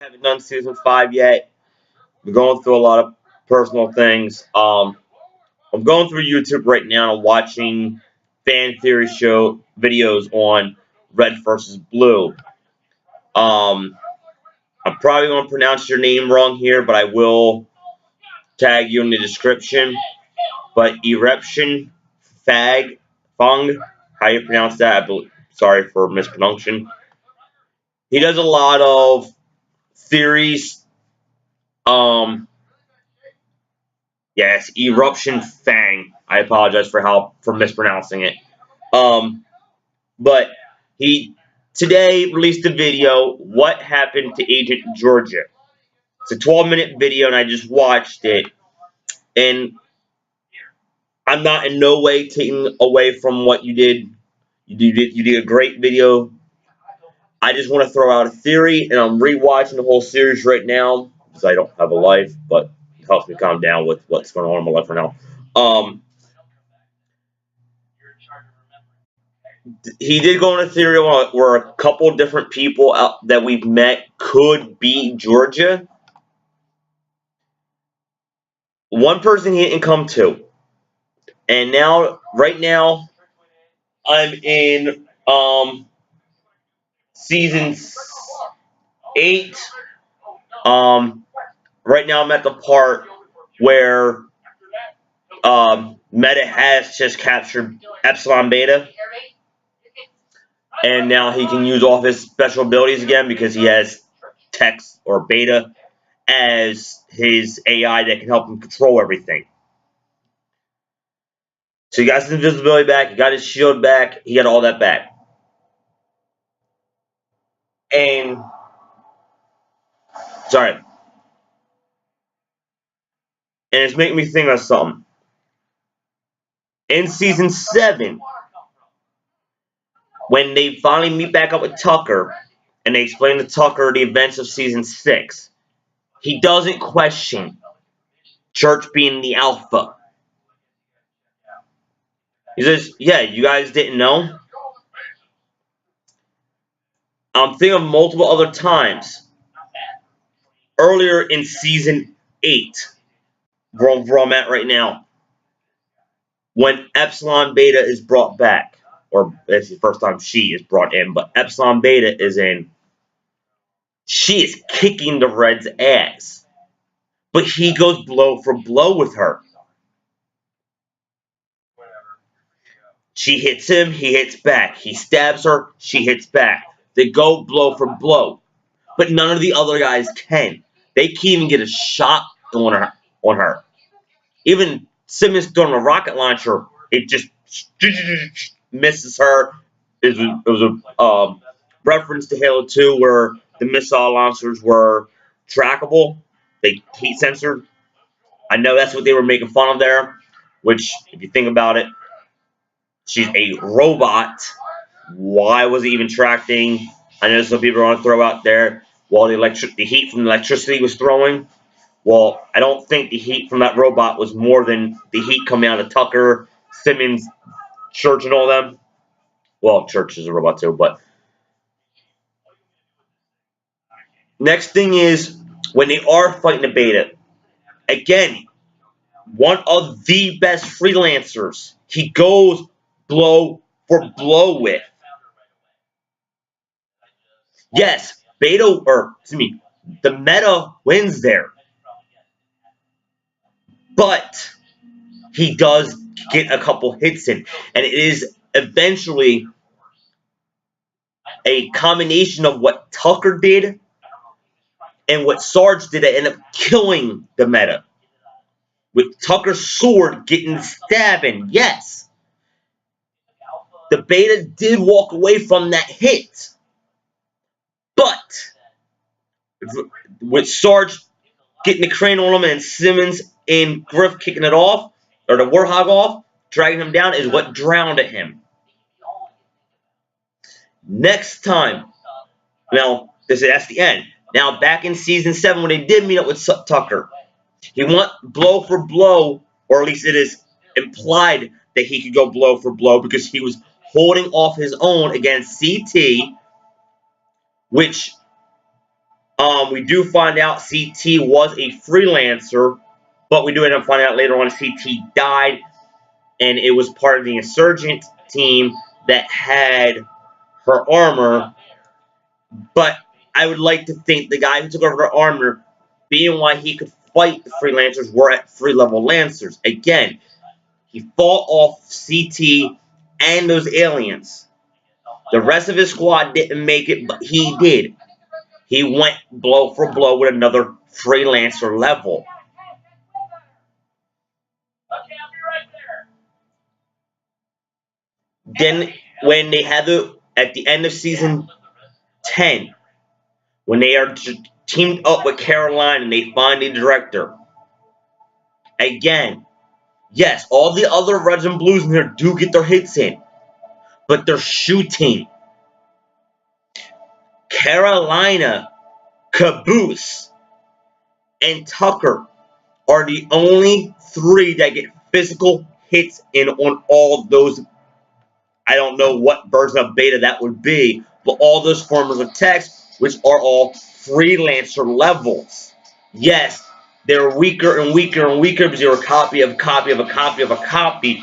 Haven't done season 5 yet. I'm going through a lot of personal things. I'm going through YouTube right now and watching fan theory show videos on Red versus Blue. I'm probably going to pronounce your name wrong here, but I will tag you in the description. But EruptionFang, how you pronounce that? Sorry for mispronouncing. He does a lot of theories. Yes, EruptionFang. I apologize for mispronouncing it. But he today released a video, What Happened to Agent Georgia. It's a 12-minute video, and I just watched it. And I'm not in no way taking away from what you did. You did a great video. I just want to throw out a theory, and I'm rewatching the whole series right now because I don't have a life, but it helps me calm down with what's going on in my life right now. He did go on a theory where a couple different people that we've met could be Georgia. One person he didn't come to. And right now, I'm in season 8. Right now I'm at the part where Meta has just captured Epsilon Beta. And now he can use all of his special abilities again because he has Text or Beta as his AI that can help him control everything. So he got his invisibility back, he got his shield back, he got all that back. And sorry. And it's making me think of something. In season 7, when they finally meet back up with Tucker, and they explain to Tucker the events of season 6, he doesn't question Church being the alpha. He says, yeah, you guys didn't know? I'm thinking of multiple other times. Earlier in season 8, where I'm at right now, when Epsilon Beta is brought back, or it's the first time she is brought in, but Epsilon Beta is in, she is kicking the Red's ass. But he goes blow for blow with her. She hits him, he hits back. He stabs her, she hits back. They go blow for blow. But none of the other guys can. They can't even get a shot on her. Even Simmons throwing a rocket launcher, it just misses her. It was a reference to Halo 2 where the missile launchers were trackable. They heat censored. I know that's what they were making fun of there, which, if you think about it, she's a robot. Why was it even tracking? I know some people want to throw out there, while the heat from the electricity was throwing. Well, I don't think the heat from that robot was more than the heat coming out of Tucker, Simmons, Church, and all them. Well, Church is a robot too, but next thing is when they are fighting the beta. Again, one of the best freelancers. He goes blow for blow with. Yes, the meta wins there. But he does get a couple hits in. And it is eventually a combination of what Tucker did and what Sarge did that ended up killing the meta. With Tucker's sword getting stabbing, yes. The beta did walk away from that hit. But with Sarge getting the crane on him and Simmons and Griff kicking it off, or the Warthog off, dragging him down, is what drowned him. Next time, now, that's the end. Now, back in season 7, when they did meet up with Tucker, he went blow for blow, or at least it is implied that he could go blow for blow because he was holding off his own against CT, which We do find out CT was a freelancer, but we do end up finding out later on CT died, and it was part of the insurgent team that had her armor. But I would like to think the guy who took over her armor, being why he could fight the freelancers, were at 3-level lancers. Again, he fought off CT and those aliens. The rest of his squad didn't make it, but he did. He went blow for blow with another freelancer level. Then, when they had at the end of season 10, when they are teamed up with Caroline and they find the director, again, yes, all the other reds and blues in there do get their hits in, but they're shooting. Carolina, Caboose, and Tucker are the only 3 that get physical hits in on all those. I don't know what version of beta that would be, but all those forms of text, which are all freelancer levels. Yes, they're weaker and weaker and weaker because they were a copy of a copy of a copy of a copy,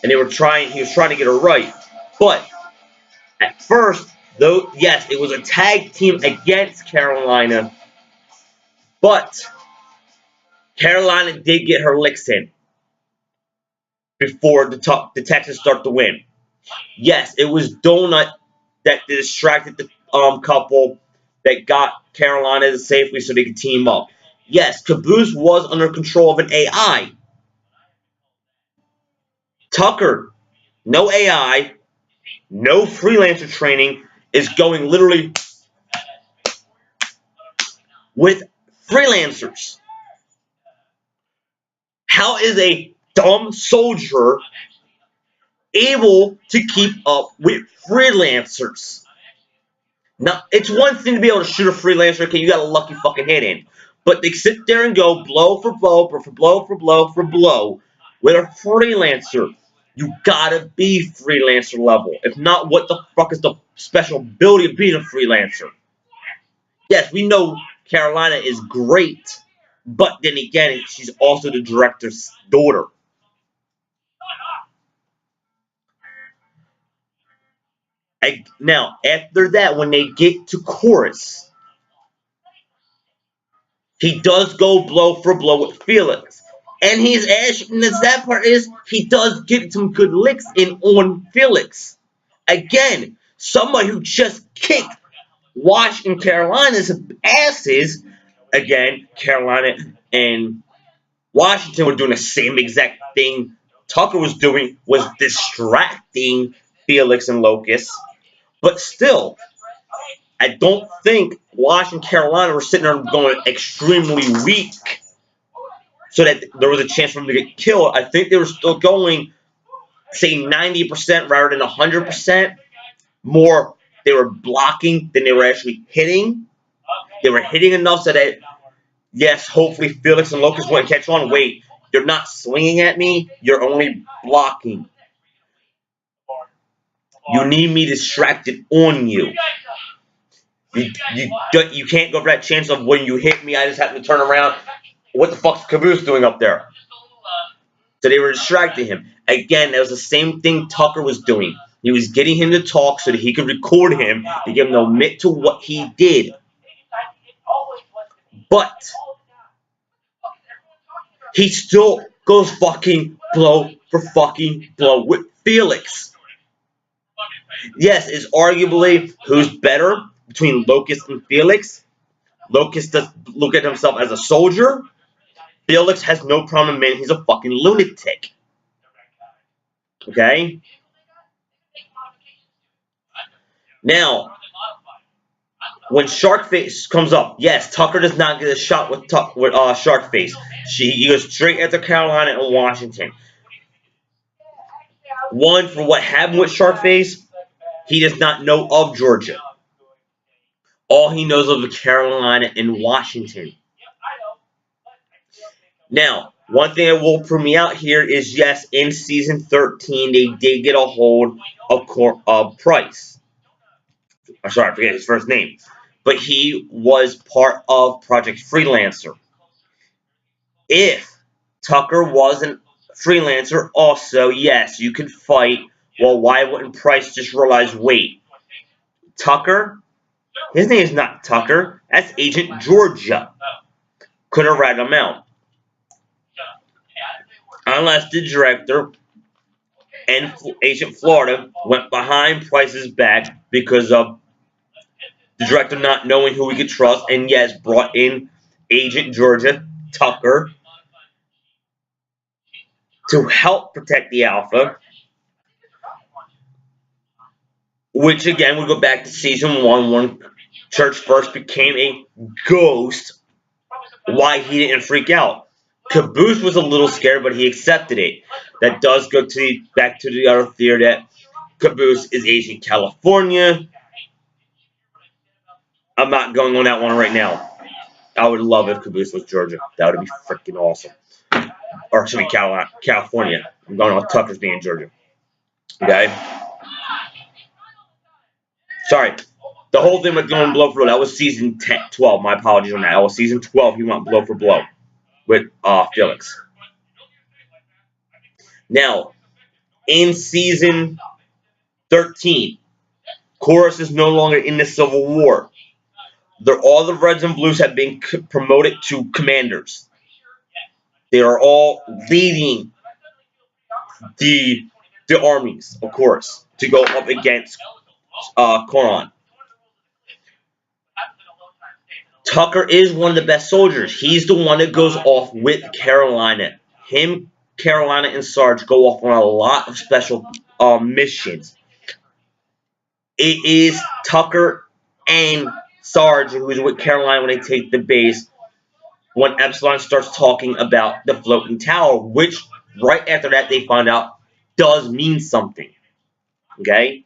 and he was trying to get it right. But at first, though, yes, it was a tag team against Carolina, but Carolina did get her licks in before the Texans start to win. Yes, it was Donut that distracted the couple that got Carolina safely so they could team up. Yes, Caboose was under control of an AI. Tucker, no AI, no freelancer training, is going literally with freelancers. How is a dumb soldier able to keep up with freelancers? Now, it's one thing to be able to shoot a freelancer, okay, you got a lucky fucking hit in. But they sit there and go blow for blow, for blow, for blow, for blow. With a freelancer, you gotta be freelancer level. If not, what the fuck is the special ability of being a freelancer? Yes, we know Carolina is great, but then again, she's also the director's daughter. Now, after that, when they get to chorus, he does go blow for blow with Felix. And he's actually, the sad part is, he does get some good licks in on Felix. Again, somebody who just kicked Washington Carolina's asses. Again, Carolina and Washington were doing the same exact thing Tucker was doing, was distracting Felix and Locust. But still, I don't think Washington Carolina were sitting there going extremely weak so that there was a chance for them to get killed. I think they were still going, say, 90% rather than 100%. More, they were blocking than they were actually hitting. They were hitting enough so that, yes, hopefully Felix and Locust wouldn't catch on. Wait, you're not swinging at me. You're only blocking. You need me distracted on you. You can't go for that chance of when you hit me, I just have to turn around. What the fuck's Caboose doing up there? So they were distracting him. Again, that was the same thing Tucker was doing. He was getting him to talk so that he could record him to get him to admit to what he did. But he still goes fucking blow for fucking blow with Felix. Yes, it's arguably who's better between Locust and Felix. Locust does look at himself as a soldier. Felix has no problem admitting he's a fucking lunatic. Okay? Now, when Sharkface comes up, yes, Tucker does not get a shot with Sharkface. He goes straight after Carolina and Washington. One, for what happened with Sharkface, he does not know of Georgia. All he knows of is Carolina and Washington. Now, one thing that will prove me out here is, yes, in Season 13, they did get a hold of Price. I'm sorry, I forget his first name. but he was part of Project Freelancer. If Tucker wasn't Freelancer, also, yes, you could fight. Well, why wouldn't Price just realize, wait, Tucker? His name is not Tucker. That's Agent Georgia. Could have ratted him out. Unless the director and Agent Florida went behind Price's back because of the director not knowing who he could trust, and yes, brought in Agent Georgia, Tucker, to help protect the Alpha. Which again would go back to season 1 when Church first became a ghost. Why he didn't freak out. Caboose was a little scared, but he accepted it. That does go to back to the other theory that Caboose is Agent California. I'm not going on that one right now. I would love if Caboose was Georgia. That would be freaking awesome. Or it should be California. I'm going on Tucker's being Georgia. Okay? Sorry. The whole thing with going blow for blow, that was season 12. My apologies on that. That was season 12. He went blow for blow with Felix. Now, in season 13, Chorus is no longer in the Civil War. All the Reds and Blues have been promoted to commanders. They are all leading the armies, of course, to go up against Coron. Tucker is one of the best soldiers. He's the one that goes off with Carolina. Him, Carolina, and Sarge go off on a lot of special missions. It is Tucker and Sarge who is with Carolina when they take the base. When Epsilon starts talking about the floating tower, which right after that they find out does mean something. Okay?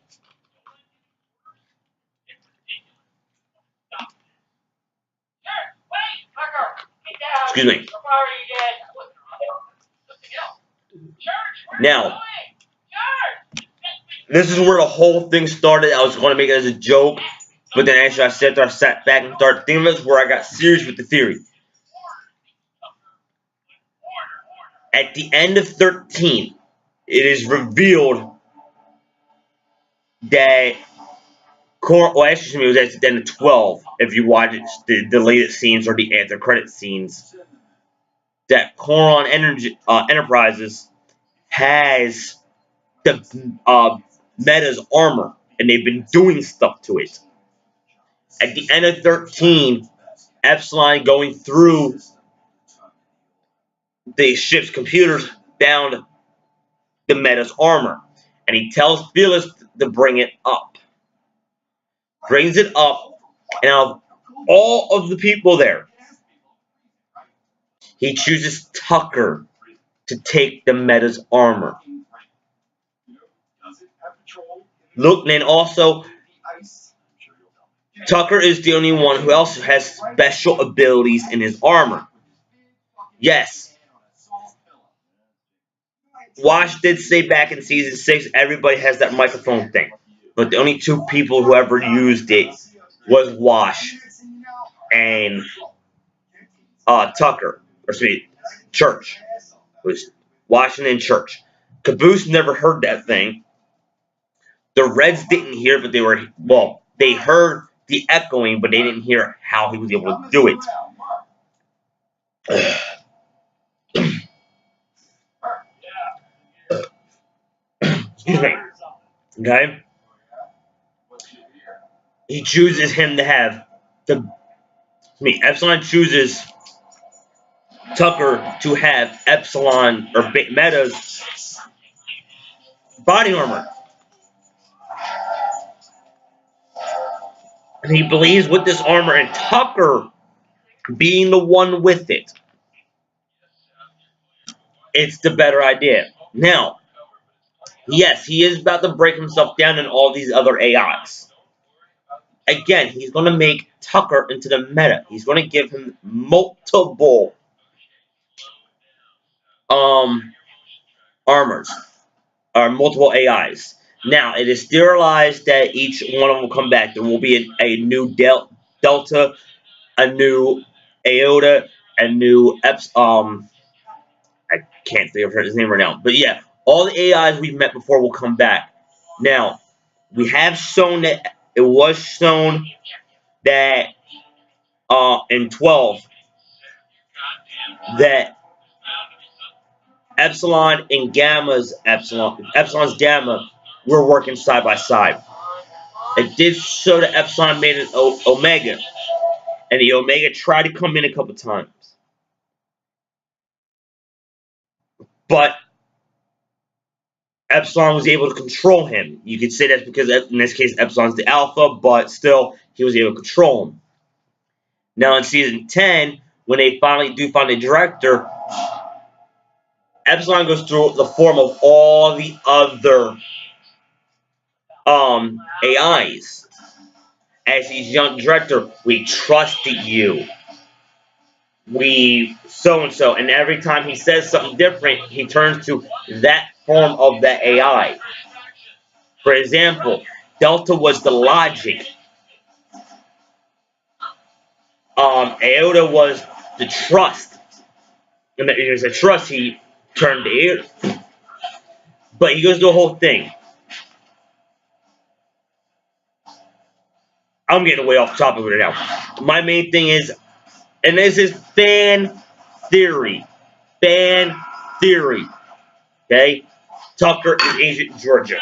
Excuse me. Now, this is where the whole thing started. I was going to make it as a joke, but then actually I sat back and started thinking of this, where I got serious with the theory. At the end of 13, it is revealed that well, actually, it was at the end of 12. If you watch the deleted scenes or the after credit scenes, that Coron Enterprises has the Meta's armor, and they've been doing stuff to it. At the end of 13, Epsilon going through the ship's computers found the Meta's armor, and he tells Felix to bring it up. Brings it up, and out of all of the people there, he chooses Tucker to take the Meta's armor. Look, and also, Tucker is the only one who else has special abilities in his armor. Yes. Wash did say back in season 6, everybody has that microphone thing. But the only 2 people who ever used it was Wash and Tucker. Or excuse me, Church. It was Washington Church. Caboose never heard that thing. The Reds didn't hear, but they heard the echoing, but they didn't hear how he was able to do it. Excuse me. Okay? He chooses him to have Epsilon chooses Tucker to have Epsilon or Meta's body armor. And he believes with this armor and Tucker being the one with it, it's the better idea. Now, yes, he is about to break himself down in all these other AIs. Again, he's going to make Tucker into the meta. He's going to give him multiple armors, or multiple AIs. Now, it is theorized that each one of them will come back. There will be a new Delta, a new Iota, a new I can't think of his name right now. But yeah, all the AIs we've met before will come back. Now, we have shown that it was shown that in 12 that Epsilon and Epsilon's Gamma were working side by side. It did show that Epsilon made an Omega, and the Omega tried to come in a couple times. But Epsilon was able to control him. You could say that's because, in this case, Epsilon's the Alpha, but still, he was able to control him. Now, in Season 10, when they finally do find a director, Epsilon goes through the form of all the other AIs. As his young director, we trusted you. We so-and-so. And every time he says something different, he turns to that form of that AI. For example, Delta was the logic. Iota was the trust. And that it was a trust he turned to Iota. But he goes through the whole thing. I'm getting way off topic right now. My main thing is, and this is fan theory. Fan theory. Okay? Tucker is Agent Georgia.